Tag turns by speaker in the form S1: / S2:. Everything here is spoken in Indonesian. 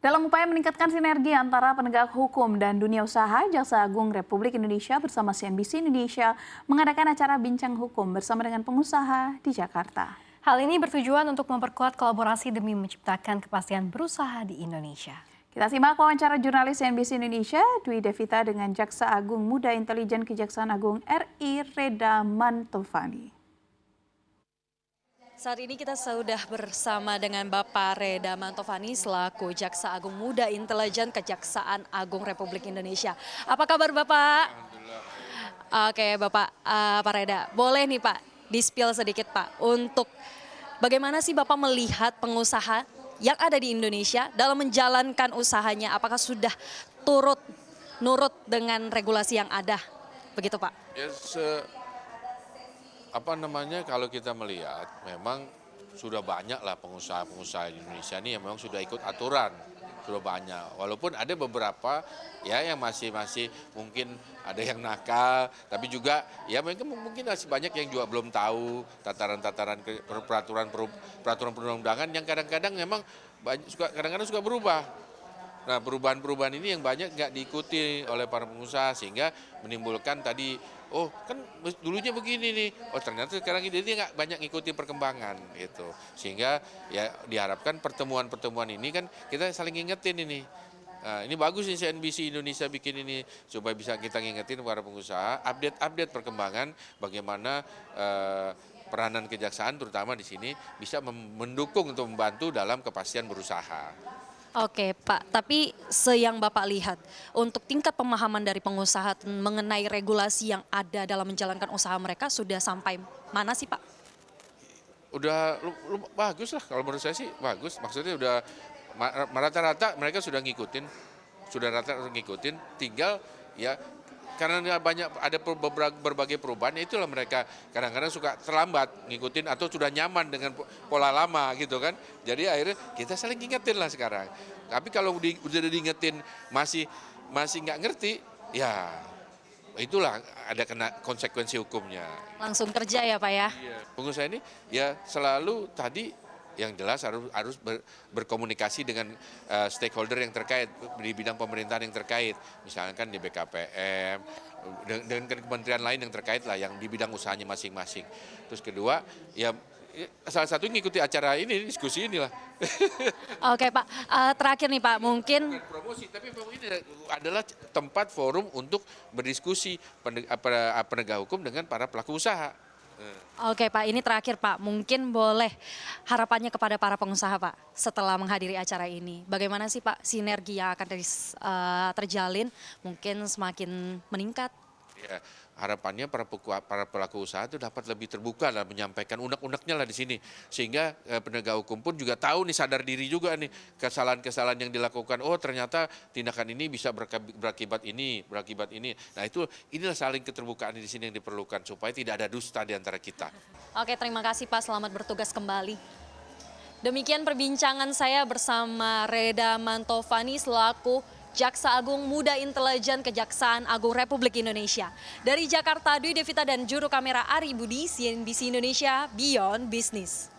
S1: Dalam upaya meningkatkan sinergi antara penegak hukum dan dunia usaha, Jaksa Agung Republik Indonesia bersama CNBC Indonesia mengadakan acara bincang hukum bersama dengan pengusaha di Jakarta.
S2: Hal ini bertujuan untuk memperkuat kolaborasi demi menciptakan kepastian berusaha di Indonesia.
S1: Kita simak wawancara jurnalis CNBC Indonesia, Dwi Devita dengan Jaksa Agung Muda Intelijen Kejaksaan Agung RI Reda Mantovani.
S3: Saat ini kita sudah bersama dengan Bapak Reda Mantovani selaku Jaksa Agung Muda Intelijen Kejaksaan Agung Republik Indonesia. Apa kabar Bapak? Alhamdulillah. Oke Bapak, Pak Reda, boleh nih Pak di-spill sedikit Pak untuk bagaimana sih Bapak melihat pengusaha yang ada di Indonesia dalam menjalankan usahanya, apakah sudah nurut dengan regulasi yang ada, begitu Pak?
S4: Ya, kalau kita melihat memang sudah banyak lah pengusaha-pengusaha di Indonesia ini yang memang sudah ikut aturan, sudah banyak. Walaupun ada beberapa ya yang masih mungkin ada yang nakal, tapi juga ya mungkin masih banyak yang juga belum tahu tataran-tataran peraturan perundang-undangan yang kadang-kadang memang kadang-kadang suka berubah. Nah, perubahan-perubahan ini yang banyak nggak diikuti oleh para pengusaha sehingga menimbulkan tadi, oh kan dulunya begini nih, oh ternyata sekarang ini dia nggak banyak ngikuti perkembangan gitu. Sehingga ya diharapkan pertemuan-pertemuan ini kan kita saling ngingetin ini. Nah, ini bagus nih CNBC Indonesia bikin ini supaya bisa kita ngingetin para pengusaha update perkembangan bagaimana peranan kejaksaan terutama di sini bisa mendukung untuk membantu dalam kepastian berusaha.
S3: Oke Pak, tapi yang Bapak lihat untuk tingkat pemahaman dari pengusaha mengenai regulasi yang ada dalam menjalankan usaha mereka sudah sampai mana sih Pak?
S4: Udah bagus lah, kalau menurut saya sih bagus, maksudnya udah rata-rata mereka sudah ngikutin, tinggal ya karena ada berbagai perubahan, itulah mereka kadang-kadang suka terlambat ngikutin atau sudah nyaman dengan pola lama gitu kan. Jadi akhirnya kita saling ingetin lah sekarang. Tapi kalau udah diingetin masih nggak ngerti, ya itulah ada kena konsekuensi hukumnya.
S3: Langsung kerja ya Pak ya?
S4: Iya. Pengusaha ini ya selalu tadi yang jelas harus berkomunikasi dengan stakeholder yang terkait di bidang pemerintahan yang terkait, misalkan di BKPM, dengan kementerian lain yang terkait lah, yang di bidang usahanya masing-masing. Terus kedua, ya salah satu ngikuti acara ini, diskusi inilah.
S3: Oke Pak, terakhir nih Pak, mungkin
S4: promosi, tapi ini adalah tempat forum untuk berdiskusi penegak hukum dengan para pelaku usaha.
S3: Oke Pak, ini terakhir Pak, mungkin boleh harapannya kepada para pengusaha Pak setelah menghadiri acara ini. Bagaimana sih Pak sinergi yang akan terjalin mungkin semakin meningkat?
S4: Ya, harapannya para pelaku usaha itu dapat lebih terbuka dalam menyampaikan unek-uneknya lah di sini. Sehingga penegak hukum pun juga tahu nih, sadar diri juga nih kesalahan-kesalahan yang dilakukan. Oh ternyata tindakan ini bisa berakibat ini. Nah inilah saling keterbukaan di sini yang diperlukan supaya tidak ada dusta di antara kita.
S3: Oke, terima kasih Pak, selamat bertugas kembali. Demikian perbincangan saya bersama Reda Mantovani selaku Jaksa Agung Muda Intelijen Kejaksaan Agung Republik Indonesia. Dari Jakarta, Dwi Devita dan juru kamera Ari Budi, CNBC Indonesia, Beyond Business.